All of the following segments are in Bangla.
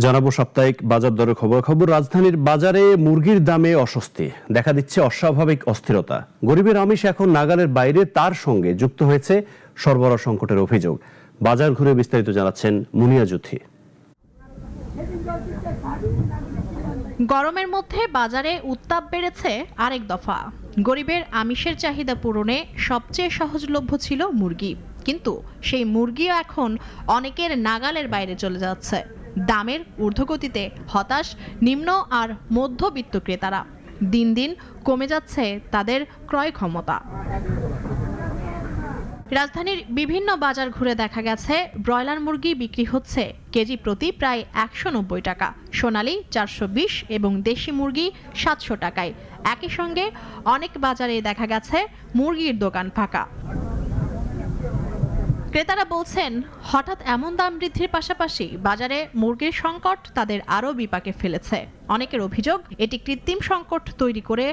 জানাবো সাপ্তাহিক বাজার দরের খবর। রাজধানীর বাজারে মুরগির দামে অস্বস্তি দেখা দিচ্ছে, অস্বাভাবিক অস্থিরতা। গরিবের আমিষ এখন নাগালের বাইরে, তার সঙ্গে যুক্ত হয়েছে সরবরাহ সংকটের অভিযোগ। বাজার ঘুরে বিস্তারিত জানাচ্ছেন মুনিয়া জুথি। গরমের মধ্যে বাজারে উত্তাপ বেড়েছে আরেক দফা। গরিবের আমিষের চাহিদা পূরণে সবচেয়ে সহজলভ্য ছিল মুরগি, কিন্তু সেই মুরগিও এখন অনেকের নাগালের বাইরে চলে যাচ্ছে। দামের ঊর্ধ্বগতিতে হতাশ নিম্ন আর মধ্যবিত্ত ক্রেতারা। দিন দিন কমে যাচ্ছে তাদের ক্রয় ক্ষমতা। রাজধানীর বিভিন্ন বাজার ঘুরে দেখা গেছে, ব্রয়লার মুরগি বিক্রি হচ্ছে কেজি প্রতি প্রায় 190 টাকা, সোনালী 420 এবং দেশি মুরগি 700 টাকায়। একই সঙ্গে অনেক বাজারে দেখা গেছে মুরগির দোকান ফাঁকা। ক্রেতারা বলছেন, হঠাৎ এমন দাম বৃদ্ধির পাশাপাশি বাজারে মুরগির সংকট তাদের আরও বিপাকে ফেলেছে। অনেকের অভিযোগ, এটি কৃত্রিম সংকট তৈরি করে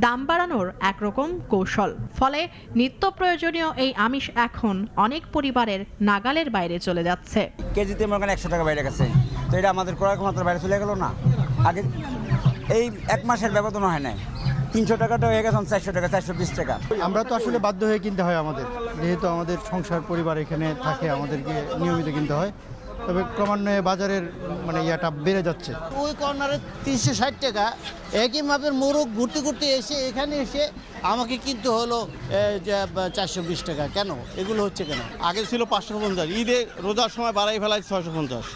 দাম বাড়ানোর একরকম কৌশল। ফলে নিত্য প্রয়োজনীয় এই আমিষ এখন অনেক পরিবারের নাগালের বাইরে চলে যাচ্ছে। কেজিতে মনে করেন 100 টাকা বাইরে গেছে, তো এটা আমাদের ক্রয় ক্ষমতার বাইরে চলে গেল না। আগে এই এক মাসের ব্যবধান হয় না, 300 টাকাটা হয়ে গেছে 400 টাকা, 420 টাকা। আমরা তো আসলে বাধ্য হয়ে কিনতে হয় আমাদের, যেহেতু আমাদের সংসার পরিবার এখানে থাকে, আমাদেরকে নিয়মিত কিনতে হয়। তবে ক্রমান্বয়ে বাজারের ইয়াটা বেড়ে যাচ্ছে। ওই কর্নারে 360 টাকা, একই মাপের মোরগ ঘুরতে ঘুরতে এসে এখানে এসে আমাকে কিনতে হলো 420 টাকা। কেন এগুলো হচ্ছে কেন? আগে ছিল 550, ঈদে রোজার সময় বাড়াই ফেলায় 650,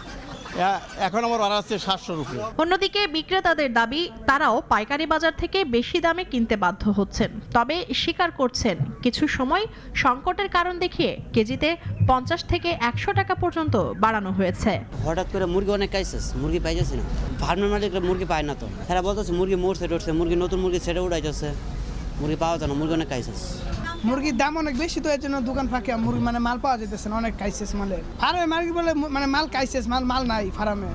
এখন আমার বাড়াচ্ছে 700 রুপি। অন্যদিকে বিক্রেতাদের দাবি, তারাও পাইকারি বাজার থেকে বেশি দামে কিনতে বাধ্য হচ্ছেন। তবে স্বীকার করছেন, কিছু সময় সংকটের কারণ দেখিয়ে কেজিতে 50 থেকে 100 টাকা পর্যন্ত বাড়ানো হয়েছে। হঠাৎ করে মুরগি অনেক কাইসেস, মুরগি পাই যাচ্ছে না। ফার্মের মালিকরা মুরগি পায় না, তো তারা বলতেছে মুরগি মরছে টরছে, মুরগি নতুন মুরগি ছেড়ে উড়াইতেছে, মুরগি পাওয়া যায় না, মুরগি অনেক কাইসেস। মুরগির দাম অনেক বেশি, তো এর জন্য দোকান ফাঁকে মুরগি মাল পাওয়া যেতেছে না, অনেক কাইসেস মালের। ফার্মে মার্গি বলে মাল কাইসেস, মাল নাই ফার্মে,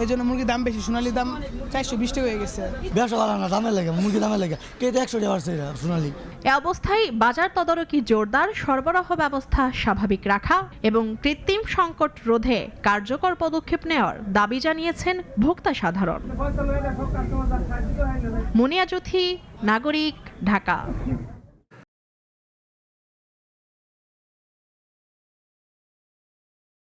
এই জন্য মুরগির দাম বেশি। সোনালির দাম 420 টাকা হয়ে গেছে। ব্যবসা ভালো না, দামে লাগে, মুরগি দামে লাগে, কেটে 100 টাকা বাড়ছে সোনালি। এ অবস্থায় বাজার তদারকি জোরদার, সরবরাহ ব্যবস্থা স্বাভাবিক রাখা এবং কৃত্রিম সংকট রোধে কার্যকর পদক্ষেপ নেওয়ার দাবি জানিয়েছেন ভোক্তা সাধারণ। মুনিয়া জুথি, নাগরিক, ঢাকা।